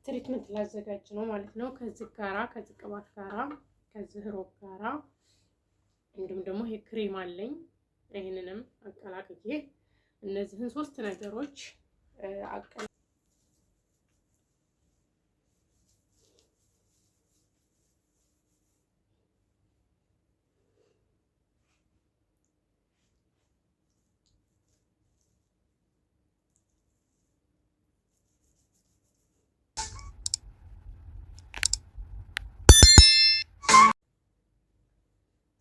ትሪትመንት ላዘጋጅ ነው ማለት ነው። ከዚህ ቅባት ጋራ ከዚህ ሮብ ጋራ እንዲሁም ደግሞ ይሄ ክሬም አለኝ። ይሄንንም አቀላቅዬ እነዚህን ሶስት ነገሮች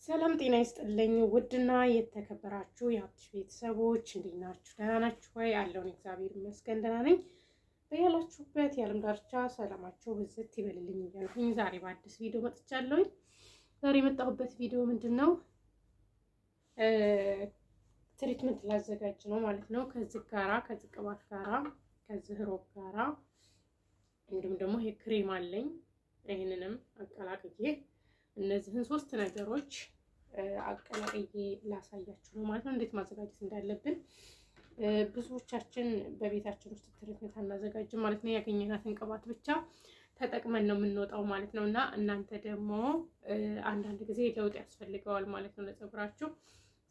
ሰላም ጤና ይስጥልኝ። ውድና የተከበራችሁ የሀብትሽ ቤተሰቦች እንዴት ናችሁ? ደህና ናችሁ ወይ? አለውን እግዚአብሔር ይመስገን ደህና ነኝ። በያላችሁበት የዓለም ዳርቻ ሰላማችሁ ብዝት ይበልልኝ እያልኩኝ ዛሬ በአዲስ ቪዲዮ መጥቻለሁኝ። ዛሬ የመጣሁበት ቪዲዮ ምንድን ነው? ትሪትመንት ላዘጋጅ ነው ማለት ነው። ከዚህ ቅባት ጋራ ከዚህ ሮብ ጋራ እንዲሁም ደግሞ ይሄ ክሬም አለኝ። ይሄንንም አቀላቅዬ እነዚህን ሶስት ነገሮች አቀላቅዬ ላሳያችሁ ነው ማለት ነው፣ እንዴት ማዘጋጀት እንዳለብን። ብዙዎቻችን በቤታችን ውስጥ ትሪትመንት አናዘጋጅም ማለት ነው። ያገኘናትን ቅባት ብቻ ተጠቅመን ነው የምንወጣው ማለት ነው። እና እናንተ ደግሞ አንዳንድ ጊዜ ለውጥ ያስፈልገዋል ማለት ነው ለፀጉራችሁ።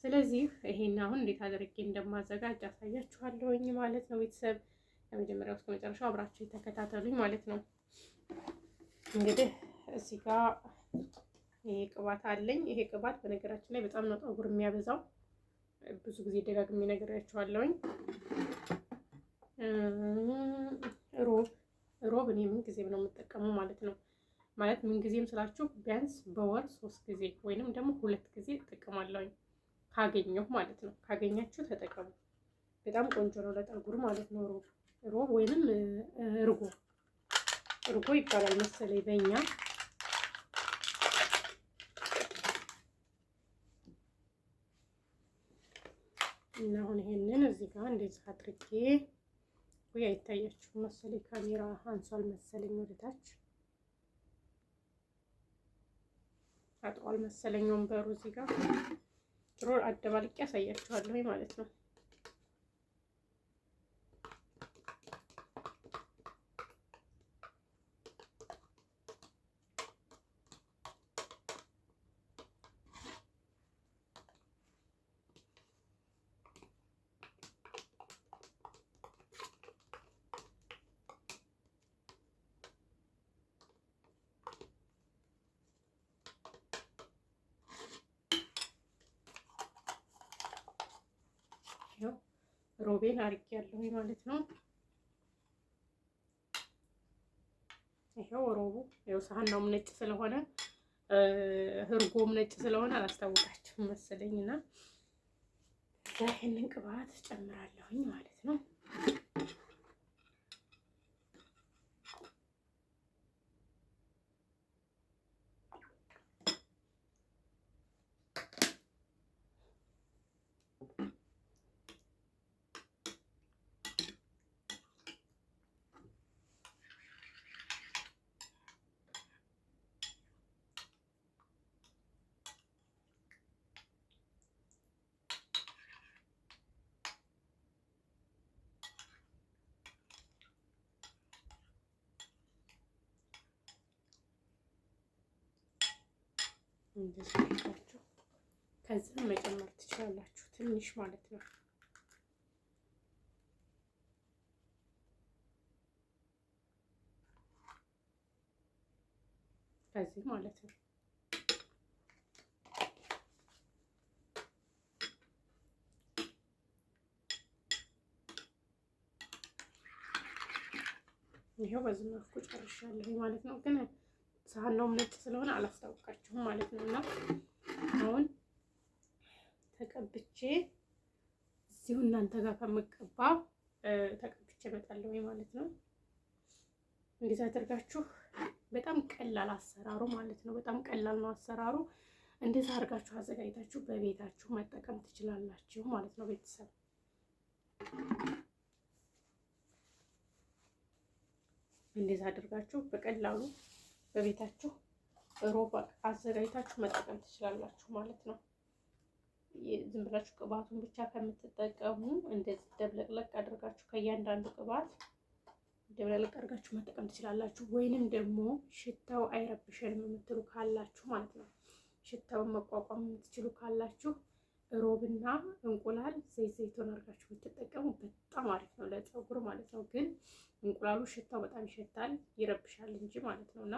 ስለዚህ ይሄን አሁን እንዴት አድርጌ እንደማዘጋጅ አሳያችኋለሁኝ ማለት ነው። ቤተሰብ ከመጀመሪያው እስከ መጨረሻው አብራችሁ ተከታተሉኝ ማለት ነው። እንግዲህ እዚህ ጋር ይሄ ቅባት አለኝ። ይሄ ቅባት በነገራችን ላይ በጣም ነው ፀጉር የሚያበዛው። ብዙ ጊዜ ደጋግሜ ነግሬያችኋለሁኝ። ሮብ እኔ ምን ጊዜም ነው የምጠቀመው ማለት ነው። ማለት ምን ጊዜም ስላችሁ ቢያንስ በወር 3 ጊዜ ወይንም ደግሞ 2 ጊዜ እጠቀማለሁኝ ካገኘሁ ማለት ነው። ካገኛችሁ ተጠቀሙ። በጣም ቆንጆ ነው ለፀጉር ማለት ነው። ሮብ ወይንም እርጎ ይባላል መሰለኝ በእኛ። እና አሁን ይሄንን እዚህ ጋር እንደዚህ አድርጌ ወይ አይታያችሁ መሰለኝ፣ ካሜራ አንሷል መሰለኝ፣ ወደታች አጥሯል መሰለኝ ወንበሩ። እዚህ ጋር ጥሩ አደባልቄ ያሳያችኋለሁ ማለት ነው። ሮቤን አድርጌያለሁ ማለት ነው። ይሄው ሮቡ ይሄው ሳህናውም ነጭ ስለሆነ እርጎም ነጭ ስለሆነ አላስታውቃችሁም መሰለኝና ይሄንን ቅባት ጨምራለሁኝ ማለት ነው። እንደዚህ አድርጋችሁ ከዚህ መጨመር ትችላላችሁ፣ ትንሽ ማለት ነው። ከዚህ ማለት ነው። ይሄው በዚህ መልኩ ጨርሻለሁ ማለት ነው። ግን ሳህናውም ነጭ ስለሆነ አላስታውቃችሁም ማለት ነው። እና አሁን ተቀብቼ እዚሁ እናንተ ጋር ከምቀባ ተቀብቼ እመጣለሁ ማለት ነው። እንዴት አድርጋችሁ በጣም ቀላል አሰራሩ ማለት ነው። በጣም ቀላል ነው አሰራሩ። እንደዛ አድርጋችሁ አዘጋጅታችሁ በቤታችሁ መጠቀም ትችላላችሁ ማለት ነው። ቤተሰብ እንደዛ አድርጋችሁ በቀላሉ በቤታችሁ ሮብ አዘጋጅታችሁ መጠቀም ትችላላችሁ ማለት ነው። ዝም ብላችሁ ቅባቱን ብቻ ከምትጠቀሙ እንደዚህ ደብለቅለቅ አድርጋችሁ ከእያንዳንዱ ቅባት ደብለቅ አድርጋችሁ መጠቀም ትችላላችሁ። ወይንም ደግሞ ሽታው አይረብሸንም የምትሉ ካላችሁ ማለት ነው፣ ሽታውን መቋቋም የምትችሉ ካላችሁ ሮብና እንቁላል ዘይቱን አድርጋችሁ ብትጠቀሙ በጣም አሪፍ ነው ለፀጉር ማለት ነው። ግን እንቁላሉ ሽታው በጣም ይሸታል ይረብሻል እንጂ ማለት ነው። እና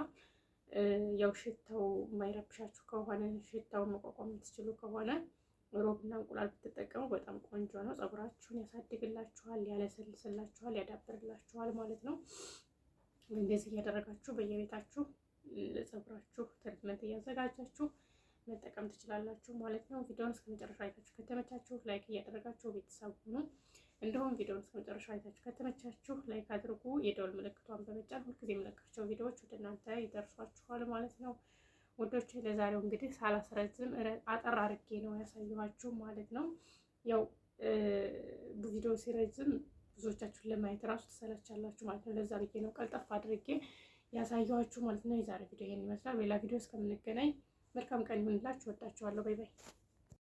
ያው ሽታው የማይረብሻችሁ ከሆነ ሽታውን መቋቋም የምትችሉ ከሆነ ሮብና እንቁላል ብትጠቀሙ በጣም ቆንጆ ነው። ፀጉራችሁን ያሳድግላችኋል፣ ያለሰልስላችኋል፣ ያዳብርላችኋል ማለት ነው። እንደዚህ እያደረጋችሁ በየቤታችሁ ለፀጉራችሁ ትሪትመንት እያዘጋጃችሁ መጠቀም ትችላላችሁ ማለት ነው። ቪዲዮውን እስከ መጨረሻ አይታችሁ ከተመቻችሁ ላይክ እያደረጋችሁ ቤተሰብ ሁኑ። እንዲሁም ቪዲዮውን እስከ መጨረሻ አይታችሁ ከተመቻችሁ ላይክ አድርጉ። የደወል ምልክቷን በመጫን ሁልጊዜ የምለቃቸው ቪዲዮዎች ወደ እናንተ ይደርሷችኋል ማለት ነው። ወዶች ለዛሬው እንግዲህ ሳላስረዝም አጠር አድርጌ ነው ያሳየኋችሁ ማለት ነው። ያው ቪዲዮ ሲረዝም ብዙዎቻችሁን ለማየት እራሱ ትሰለቻላችሁ ማለት ነው። ለዛ ብዬ ነው ቀልጠፍ አድርጌ ያሳየኋችሁ ማለት ነው። የዛሬ ቪዲዮ ይሄን ይመስላል። ሌላ ቪዲዮ እስከምንገናኝ መልካም ቀን ይሁንላችሁ። ወዳችኋለሁ። ባይ ባይ።